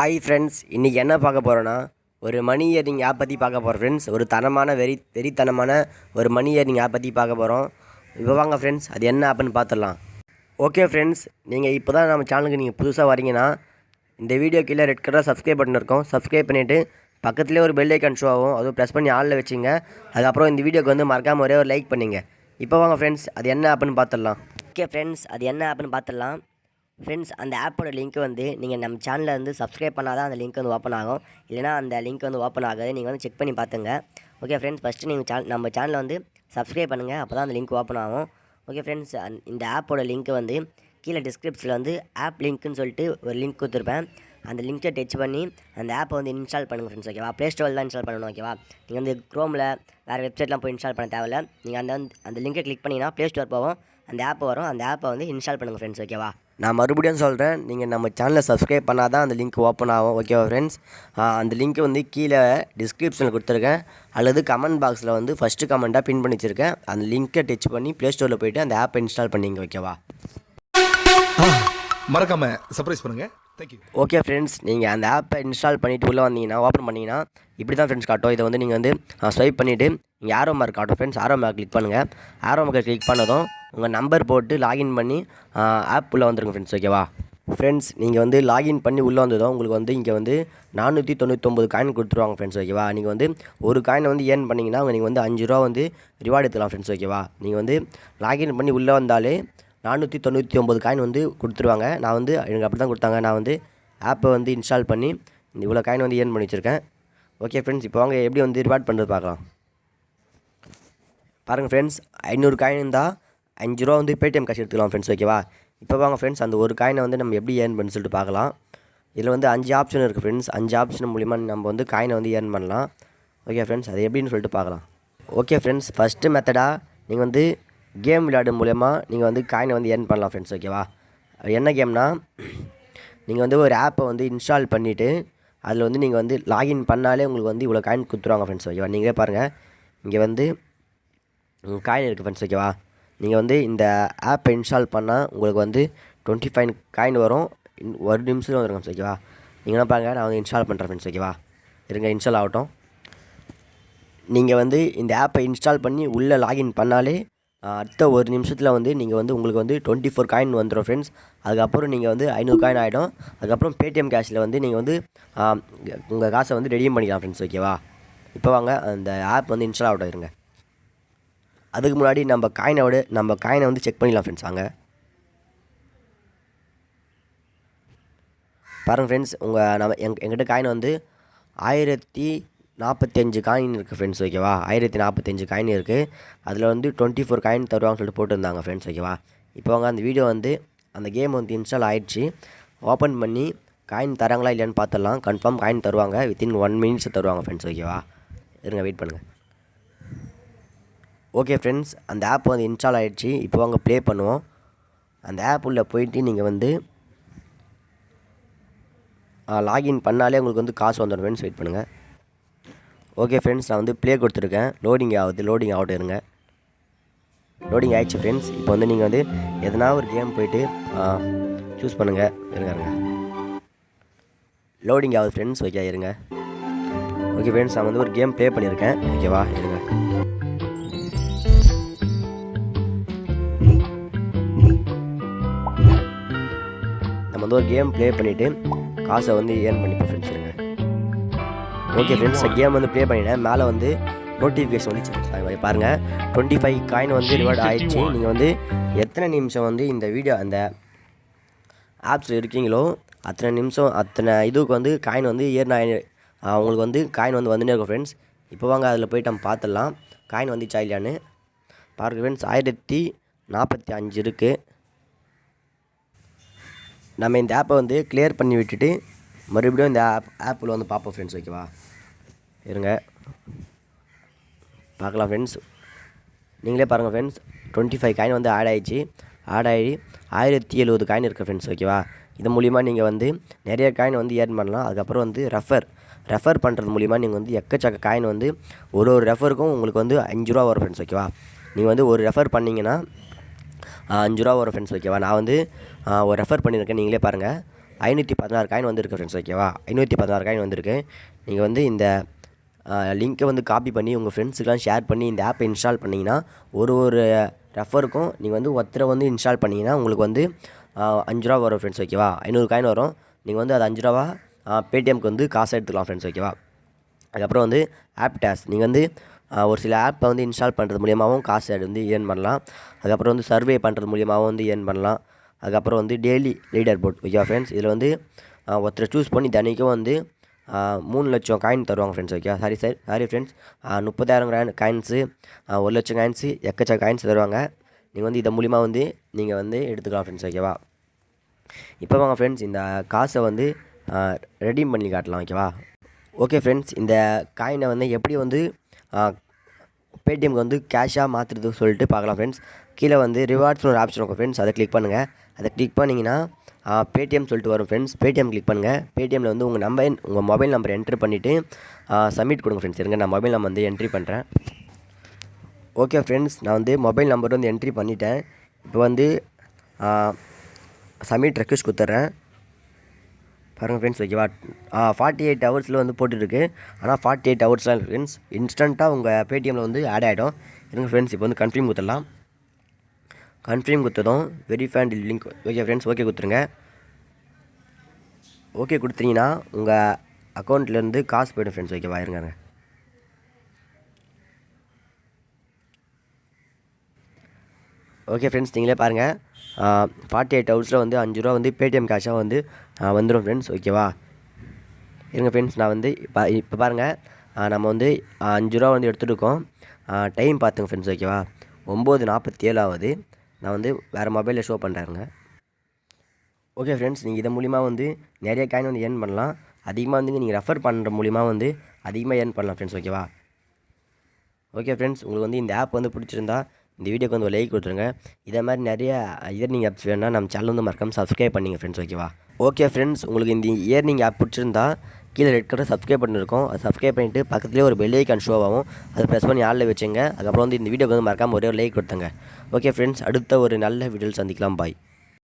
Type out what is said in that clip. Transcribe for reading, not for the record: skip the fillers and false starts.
Hi friends, இன்றைக்கி என்ன பார்க்க போகிறோன்னா ஒரு மணி இயர்னிங் ஆப் பற்றி பார்க்க போகிறோம் ஃப்ரெண்ட்ஸ். ஒரு தனமான வெறித்தனமான ஒரு மணி இயர்னிங் ஆப் பற்றி பார்க்க போகிறோம். இப்போ வாங்க ஃப்ரெண்ட்ஸ், அது என்ன ஆப்னு பார்த்துடலாம். ஓகே ஃப்ரெண்ட்ஸ், நீங்கள் இப்போ தான் நம்ம சேனலுக்கு நீங்கள் புதுசாக வரீங்கன்னா இந்த வீடியோ கீழே ரெட் கலர் சப்ஸ்கிரைப் பட்டன் இருக்கும். சப்ஸ்கிரைப் பண்ணிவிட்டு பக்கத்துலேயே ஒரு பெல் ஐக்கான் ஷோ ஆகும், அதுவும் ப்ரெஸ் பண்ணி ஆளில் வச்சுங்க. அதுக்கப்புறம் இந்த வீடியோக்கு வந்து மறக்காமல் ஒரே ஒரு லைக் பண்ணிங்க. இப்போ வாங்க ஃப்ரெண்ட்ஸ், அது என்ன ஆப்னு பார்த்துடலாம். ஓகே ஃப்ரெண்ட்ஸ், அது என்ன ஆப்னு பார்த்துடலாம். ஃப்ரெண்ட்ஸ், அந்த ஆப்போட லிங்க் வந்து நீங்கள் நம்ம சேனலில் வந்து சப்ஸ்கிரைப் பண்ணால் தான் அந்த லிங்க் வந்து ஓப்பன் ஆகும். இல்லைனா அந்த லிங்க் வந்து ஓப்பன் ஆகாது. நீங்கள் வந்து செக் பண்ணி பார்த்துங்க. ஓகே ஃப்ரெண்ட்ஸ், ஃபஸ்ட்டு நீங்கள் நம்ம சேனலை வந்து சப்ஸ்கிரைப் பண்ணுங்கள், அப்போ தான் அந்த லிங்க் ஓப்பன் ஆகும். ஓகே ஃப்ரெண்ட்ஸ், இந்த ஆப்போட லிங்க் வந்து கீழே டிஸ்கிரிப்ஷனில் வந்து ஆப் லிங்க்குன்னு சொல்லிட்டு ஒரு லிங்க் கொடுத்துருப்பேன். அந்த லிங்க்கை டச் பண்ணி அந்த ஆப்பை வந்து இன்ஸ்டால் பண்ணுங்கள் ஃப்ரெண்ட்ஸ். ஓகேவா, ப்ளே ஸ்டோரில் தான் இன்ஸ்டால் பண்ணணும். ஓகேவா, நீங்கள் வந்து க்ரோமில் வேறு வெப்சைட்லாம் போய் இன்ஸ்டால் பண்ண தேவையில்ல. நீங்கள் அந்த லிங்கை கிளிக் பண்ணிங்கன்னா ப்ளே ஸ்டோர் போவோம், அந்த ஆப் வரும். அந்த ஆப்பை வந்து இன்ஸ்டால் பண்ணுங்கள் ஃப்ரெண்ட்ஸ். ஓகேவா, நான் மறுபடியும் சொல்கிறேன், நீங்கள் நம்ம சேனலை சப்ஸ்கிரைப் பண்ணால் தான் அந்த லிங்க் ஓப்பன் ஆகும். ஓகேவா ஃப்ரெண்ட்ஸ், அந்த லிங்க் வந்து கீழே டிஸ்கிரிப்ஷனில் கொடுத்துருக்கேன், அல்லது கமெண்ட் பாக்ஸில் வந்து ஃபஸ்ட்டு கமெண்ட்டாக பின் பண்ணி வச்சுருக்கேன். அந்த லிங்க்கை டச் பண்ணி ப்ளே ஸ்டோரில் போய்ட்டு அந்த ஆப்பை இன்ஸ்டால் பண்ணிங்க. ஓகேவா, மறக்காம சர்ப்ரைஸ் பண்ணுங்கள். தேங்க்யூ. ஓகே ஃப்ரெண்ட்ஸ், நீங்கள் அந்த ஆப்பை இன்ஸ்டால் பண்ணிவிட்டு உள்ளே வந்தீங்கன்னா ஓப்பன் பண்ணிங்கன்னா இப்படி தான் ஃப்ரெண்ட்ஸ் காட்டும். இதை வந்து நீங்கள் வந்து ஸ்வைப் பண்ணிவிட்டு நீங்கள் ஆரோ மார்க் காட்டும் ஃப்ரெண்ட்ஸ். ஆரோ மார்க் கிளிக் பண்ணுங்கள். ஆரோ மார்க் கிளிக் பண்ணதும் உங்கள் நம்பர் போட்டு லாகின் பண்ணி ஆப் உள்ளே வந்துருங்க ஃப்ரெண்ட்ஸ். ஓகேவா ஃப்ரெண்ட்ஸ், நீங்கள் வந்து லாகின் பண்ணி உள்ளே வந்ததும் உங்களுக்கு வந்து இங்கே வந்து 499 காயின் கொடுத்துருவாங்க ஃப்ரெண்ட்ஸ். ஓகேவா, நீங்கள் வந்து ஒரு காயினை வந்து ஏர்ன் பண்ணிங்கன்னா நீங்கள் வந்து 5 ரூபா வந்து ரிவார்டு எடுத்துக்கலாம் ஃப்ரெண்ட்ஸ். ஓகேவா, நீங்கள் வந்து லாகின் பண்ணி உள்ளே வந்தாலே 499 காயின் வந்து கொடுத்துருவாங்க. நான் வந்து எனக்கு அப்படி தான் கொடுத்தாங்க. நான் வந்து ஆப்பை வந்து இன்ஸ்டால் பண்ணி இவ்வளோ காயின் வந்து ஏர்ன் பண்ணி வச்சுருக்கேன். ஓகே ஃப்ரெண்ட்ஸ், இப்போ வாங்க எப்படி வந்து ரிவார்ட் பண்ணுறது பார்க்கலாம். பாருங்கள் ஃப்ரெண்ட்ஸ், 500 காயின் இருந்தால் 5 ரூபா வந்து பேடிஎம் காசு எடுத்துக்கலாம் ஃப்ரெண்ட்ஸ். ஓகேவா, இப்போ வாங்க ஃப்ரெண்ட்ஸ், அந்த ஒரு காயினை வந்து நம்ம எப்படி ஏர்ன் பண்ணி சொல்லிட்டு பார்க்கலாம். இதில் வந்து 5 ஆப்ஷன் இருக்குது ஃப்ரெண்ட்ஸ். 5 ஆப்ஷன் மூலிமா நம்ம வந்து காயினை வந்து ஏர்ன் பண்ணலாம். ஓகே ஃப்ரெண்ட்ஸ், அது எப்படின்னு சொல்லிட்டு பார்க்கலாம். ஓகே ஃப்ரெண்ட்ஸ், ஃபஸ்ட்டு மெத்தடாக நீங்கள் வந்து கேம் விளையாடும் மூலயமா நீங்கள் வந்து காயினை வந்து ஏர்ன் பண்ணலாம் ஃப்ரெண்ட்ஸ். ஓகேவா, என்ன கேம்னா, நீங்கள் வந்து ஒரு ஆப்பை வந்து இன்ஸ்டால் பண்ணிவிட்டு அதில் வந்து நீங்கள் வந்து லாகின் பண்ணாலே உங்களுக்கு வந்து இவ்வளோ காயின் கொடுத்துருவாங்க ஃப்ரெண்ட்ஸ். ஓகேவா, நீங்களே பாருங்கள், இங்கே வந்து காயின் இருக்குது ஃப்ரெண்ட்ஸ். ஓகேவா, நீங்கள் வந்து இந்த ஆப்பை இன்ஸ்டால் பண்ணால் உங்களுக்கு வந்து 25 காயின் வரும். ஒரு நிமிஷத்தில் வந்துருங்க ஃப்ரெண்ட்ஸ். ஓகேவா, நீங்களும் பாருங்கள், நான் வந்து இன்ஸ்டால் பண்ணுறேன் ஃப்ரெண்ட்ஸ். ஓகேவா, இருங்க, இன்ஸ்டால் ஆகட்டும். நீங்கள் வந்து இந்த ஆப்பை இன்ஸ்டால் பண்ணி உள்ளே லாகின் பண்ணாலே அடுத்த ஒரு நிமிஷத்தில் வந்து நீங்கள் வந்து உங்களுக்கு வந்து 24 காயின் வந்துடும் ஃப்ரெண்ட்ஸ். அதுக்கப்புறம் நீங்கள் வந்து 500 காயின் ஆகிடும். அதுக்கப்புறம் பேடிஎம் கேஷில் வந்து நீங்கள் வந்து உங்கள் காசை வந்து ரெடீம் பண்ணிக்கலாம் ஃப்ரெண்ட்ஸ். ஓகேவா, இப்போ வாங்க அந்த ஆப் வந்து இன்ஸ்டால் ஆகட்டும். இருங்க, அதுக்கு முன்னாடி நம்ம காயினை வந்து செக் பண்ணிடலாம் ஃப்ரெண்ட்ஸ். வாங்க பாருங்கள் ஃப்ரெண்ட்ஸ், எங்கிட்ட காயின் வந்து 1045 காயின் இருக்குது ஃப்ரெண்ட்ஸ். ஓகேவா, 1045 காயின் இருக்குது. அதில் வந்து 24 காயின் தருவாங்கன்னு சொல்லிட்டு போட்டுருந்தாங்க ஃப்ரெண்ட்ஸ். ஓகேவா, இப்போ அவங்க அந்த வீடியோ வந்து அந்த கேம் வந்து இன்ஸ்டால் ஆகிடுச்சு. ஓப்பன் பண்ணி காயின் தராங்களா இல்லையான்னு பார்த்துடலாம். கன்ஃபார்ம் காயின் தருவாங்க, வித்தின் 1 மினிட்ஸ் தருவாங்க ஃப்ரெண்ட்ஸ். ஓகேவா, இருங்க, வெயிட் பண்ணுங்கள். ஓகே ஃப்ரெண்ட்ஸ், அந்த ஆப் வந்து இன்ஸ்டால் ஆகிடுச்சு. இப்போ அவங்க ப்ளே பண்ணுவோம். அந்த ஆப் உள்ளே போயிட்டு நீங்கள் வந்து லாகின் பண்ணாலே உங்களுக்கு வந்து காசு வந்துடும் ஃப்ரெண்ட்ஸ். வெயிட் பண்ணுங்கள். ஓகே ஃப்ரெண்ட்ஸ், நான் வந்து ப்ளே கொடுத்துருக்கேன். லோடிங் ஆகட்டும். இருங்க, லோடிங் ஆகிடுச்சு ஃப்ரெண்ட்ஸ். இப்போ வந்து நீங்கள் வந்து எதனா ஒரு கேம் போய்ட்டு சூஸ் பண்ணுங்கள். இருங்க, லோடிங் ஆகுது ஃப்ரெண்ட்ஸ். ஓகே, இருங்க. ஓகே ஃப்ரெண்ட்ஸ், நான் வந்து ஒரு கேம் ப்ளே பண்ணியிருக்கேன். ஓகேவா, இருங்க. நம்ம வந்து ஒரு கேம் ப்ளே பண்ணிவிட்டு காசை வந்து ஏர்ன் பண்ணிப்போம் ஃப்ரெண்ட்ஸ். இருங்க. ஓகே ஃப்ரெண்ட்ஸ், கேம் வந்து ப்ளே பண்ணிட்டேன். மேலே வந்து நோட்டிஃபிகேஷன் வந்துச்சு பாருங்கள், 25 காயின் வந்து ரிவார்ட் ஆகிடுச்சு. நீங்கள் வந்து எத்தனை நிமிஷம் வந்து இந்த வீடியோ அந்த ஆப்ஸில் இருக்கீங்களோ அத்தனை நிமிஷம் அத்தனை இதுக்கு வந்து காயின் வந்து உங்களுக்கு வந்து காயின் வந்து வந்துட்டே இருக்கும் ஃப்ரெண்ட்ஸ். இப்போ வாங்க அதில் போய்ட்டு நம்ம பார்த்துடலாம் காயின் வந்துச்சா இல்லையான்னு. பாருங்கள் ஃப்ரெண்ட்ஸ், 1045 இருக்குது. நம்ம இந்த ஆப்பை வந்து கிளியர் பண்ணி விட்டுட்டு மறுபடியும் இந்த ஆப்பில் வந்து பார்ப்போம் ஃப்ரெண்ட்ஸ். ஓகேவா, இருங்க, பார்க்கலாம் ஃப்ரெண்ட்ஸ். நீங்களே பாருங்கள் ஃப்ரெண்ட்ஸ், 25 காயின் வந்து ஆட் ஆகி 1070 காயின் இருக்குது ஃப்ரெண்ட்ஸ். ஓகேவா, இது மூலிமா நீங்கள் வந்து நிறைய காயின் வந்து ஏர்ன் பண்ணலாம். அதுக்கப்புறம் வந்து ரெஃபர் பண்ணுறது மூலிமா நீங்கள் வந்து எக்கச்சக்க காயின் வந்து ஒரு ரெஃபருக்கும் உங்களுக்கு வந்து 5 ரூபா வரும் ஃப்ரெண்ட்ஸ். ஓகேவா, நீங்கள் வந்து ஒரு ரெஃபர் பண்ணிங்கன்னா 5 ரூபா வரும் ஃப்ரெண்ட்ஸ். ஓகேவா, நான் வந்து ஒரு ரெஃபர் பண்ணியிருக்கேன். நீங்களே பாருங்கள், 516 காயின் வந்திருக்கு ஃப்ரெண்ட்ஸ். ஓகேவா, 516 காயின் வந்திருக்கு. நீங்கள் வந்து இந்த லிங்க்கை வந்து காப்பி பண்ணி உங்கள் ஃப்ரெண்ட்ஸுக்கெலாம் ஷேர் பண்ணி இந்த ஆப்பை இன்ஸ்டால் பண்ணிங்கன்னா ஒரு ரெஃபருக்கும் நீங்கள் வந்து ஒருத்தரை வந்து இன்ஸ்டால் பண்ணிங்கன்னா உங்களுக்கு வந்து 5 ரூபா வரும் ஃப்ரெண்ட்ஸ். ஓகேவா, 500 காயின் வரும். நீங்கள் வந்து அது 5 ரூபா பேடிஎம்க்கு வந்து காசை எடுத்துக்கலாம் ஃப்ரெண்ட்ஸ். ஓகேவா, அதுக்கப்புறம் வந்து ஆப் டேஸ் நீங்கள் வந்து ஒரு சில ஆப்பை வந்து இன்ஸ்டால் பண்ணுறது மூலியமாகவும் காசு வந்து ஏர்ன் பண்ணலாம். அதுக்கப்புறம் வந்து சர்வே பண்ணுறது மூலியமாகவும் வந்து ஏர்ன் பண்ணலாம். அதுக்கப்புறம் வந்து டெய்லி லீடர் போர்ட். ஓகேவா ஃப்ரெண்ட்ஸ், இதில் வந்து ஒருத்தரை சூஸ் பண்ணி தினைக்கும் வந்து 3 லட்சம் காயின் தருவாங்க friends. Okay, sorry friends, 30,000 coins, 1 லட்சம் காயின்ஸு, எக்கச்சக்க காயின்ஸ் தருவாங்க. நீங்கள் வந்து இதன் மூலிமா வந்து நீங்கள் வந்து எடுத்துக்கலாம் ஃப்ரெண்ட்ஸ். ஓகேவா, இப்போ வாங்க ஃப்ரெண்ட்ஸ் இந்த காசை வந்து ரெடீம் பண்ணி காட்டலாம். ஓகேவா, ஓகே ஃப்ரெண்ட்ஸ், இந்த காயினை வந்து எப்படி வந்து பேடிஎம்க்கு வந்து கேஷாக மாற்றுறது சொல்லிட்டு பார்க்கலாம் ஃப்ரெண்ட்ஸ். கீழே வந்து ரிவார்ட்ஸ்னு ஒரு ஆப்ஷன் இருக்கும் ஃப்ரெண்ட்ஸ், அதை கிளிக் பண்ணுங்கள். அதை கிளிக் பண்ணிங்கன்னா பேடிஎம் சொல்லிட்டு வரும் ஃப்ரெண்ட்ஸ். பேடிஎம் கிளிக் பண்ணுங்கள். பேடிஎம்மில் வந்து உங்கள் மொபைல் நம்பர் என்ட்ரு பண்ணிவிட்டு சப்மிட் கொடுங்க ஃப்ரெண்ட்ஸ். இருங்க, நான் மொபைல் நம்பர் வந்து என்ட்ரி பண்ணுறேன். ஓகே ஃப்ரெண்ட்ஸ், நான் வந்து மொபைல் நம்பர் வந்து என்ட்ரி பண்ணிட்டேன். இப்போ வந்து சப்மிட் ரெக்வெஸ்ட் கொடுத்துட்றேன். பாருங்கள் ஃப்ரெண்ட்ஸ். ஓகேவா, 48 ஹவர்ஸில் வந்து போட்டுருக்கு. ஆனால் 48 ஹவர்ஸ்லாம் ஃப்ரெண்ட்ஸ் இன்ஸ்டண்ட்டாக உங்கள் பேடிஎம்மில் வந்து ஆட் ஆகிடும். இருங்க ஃப்ரெண்ட்ஸ், இப்போ வந்து கன்ஃபார்ம் கொடுத்துடலாம். கன்ஃபார்ம் கொடுத்ததும் verify and link. Okay friends, okay கொடுத்துருங்க. ஓகே கொடுத்தீங்கன்னா உங்கள் அக்கௌண்ட்லேருந்து காசு போய்டும் ஃப்ரெண்ட்ஸ். ஓகேவா, இருங்க. ஓகே ஃப்ரெண்ட்ஸ், நீங்களே பாருங்கள், 48 ஹவர்ஸில் வந்து 5 ரூபா வந்து பேடிஎம் கேஷாக வந்து வந்துடும் ஃப்ரெண்ட்ஸ். ஓகேவா, இருங்க ஃப்ரெண்ட்ஸ், நான் வந்து இப்போ பாருங்கள், நம்ம வந்து 5 ரூபா வந்து எடுத்துகிட்டு டைம் பார்த்துங்க ஃப்ரெண்ட்ஸ். ஓகேவா, 9:47 ஆகுது. நான் வந்து வேறு மொபைலில் ஷோ பண்ணுறேங்க. ஓகே ஃப்ரெண்ட்ஸ், நீங்கள் இதன் மூலிமா வந்து நிறைய காயின் வந்து ஏர்ன் பண்ணலாம். அதிகமாக வந்து நீங்கள் ரெஃபர் பண்ணுற மூலிமா வந்து அதிகமாக ஏர்ன் பண்ணலாம் ஃப்ரெண்ட்ஸ். ஓகேவா, ஓகே ஃப்ரெண்ட்ஸ், உங்களுக்கு வந்து இந்த ஆப் வந்து பிடிச்சிருந்தா இந்த வீடியோக்கு வந்து ஒரு லைக் கொடுத்துருங்க. இதே மாதிரி நிறைய இயர்னிங் ஆப்ஸ் வேணுன்னா நம்ம சேனல் வந்து மறக்காமல் சப்ஸ்கிரைப் பண்ணிங்க ஃப்ரெண்ட்ஸ். ஓகேவா, ஓகே ஃப்ரெண்ட்ஸ், உங்களுக்கு இந்த இயர்னிங் ஆப் பிடிச்சிருந்தா கீழே ரெட் கலர் சப்ஸ்கிரைப் பண்ணியிருக்கோம். அது சப்ஸ்கிரைப் பண்ணிவிட்டு பக்கத்துலேயே ஒரு பெல் ஐக்கான் ஷோ ஆகும். அதை ப்ரெஸ் பண்ணி ஆளில் வச்சுங்க. அதுக்கப்புறம் வந்து இந்த வீடியோக்கு வந்து மறக்காமல் ஒரே ஒரு லைக் கொடுத்துங்க. ஓகே ஃப்ரெண்ட்ஸ், அடுத்த ஒரு நல்ல வீடியோவில் சந்திக்கலாம். பாய்.